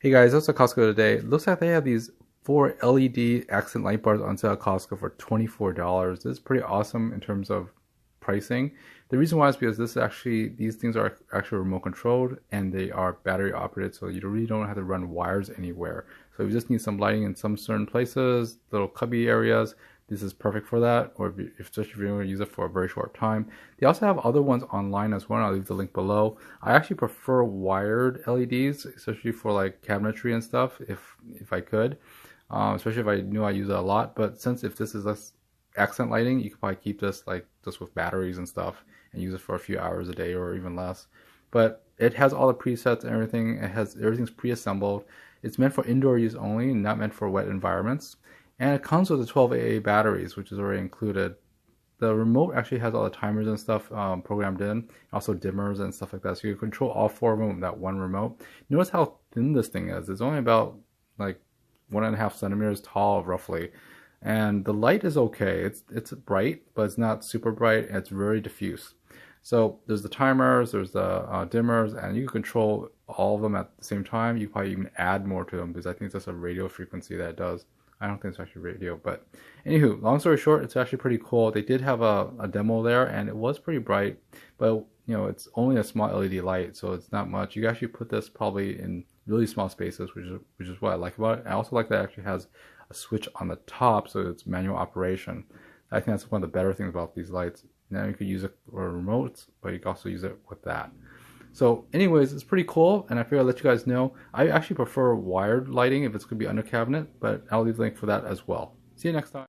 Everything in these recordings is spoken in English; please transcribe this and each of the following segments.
Hey guys, I was at Costco today. It looks like they have these 4 LED accent light bars on sale at Costco for $24. This is pretty awesome in terms of pricing. The reason why is because these things are actually remote controlled and they are battery operated, so you really don't have to run wires anywhere. So if you just need some lighting in some certain places, little cubby areas, this is perfect for that, or especially if you're going to use it for a very short time. They also have other ones online as well. I'll leave the link below. I actually prefer wired LEDs, especially for like cabinetry and stuff, if I could, especially if I knew I use it a lot. But since if this is less accent lighting, you could probably keep this like just with batteries and stuff and use it for a few hours a day or even less. But it has all the presets and everything. Everything's pre-assembled. It's meant for indoor use only, not meant for wet environments. And it comes with the 12AA batteries, which is already included. The remote actually has all the timers and stuff programmed in, also dimmers and stuff like that. So you can control all 4 of them with that one remote. Notice how thin this thing is. It's only about like 1.5 centimeters tall, roughly. And the light is okay. It's bright, but it's not super bright, and it's very diffuse. So there's the timers, there's the dimmers, and you can control all of them at the same time. You can probably even add more to them because I think it's just a radio frequency that it does. I don't think it's actually radio, but anywho, long story short, it's actually pretty cool. They did have a demo there, and it was pretty bright, but you know, it's only a small LED light, so it's not much. You can actually put this probably in really small spaces, which is what I like about it. I also like that it actually has a switch on the top, so it's manual operation. I think that's one of the better things about these lights. Now you could use it for remotes, but you can also use it with that. So anyways, it's pretty cool, and I figured I'd let you guys know. I actually prefer wired lighting if it's going to be under cabinet, but I'll leave the link for that as well. See you next time.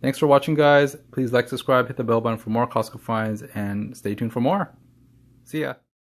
Thanks for watching, guys. Please like, subscribe, hit the bell button for more Costco finds, and stay tuned for more. See ya.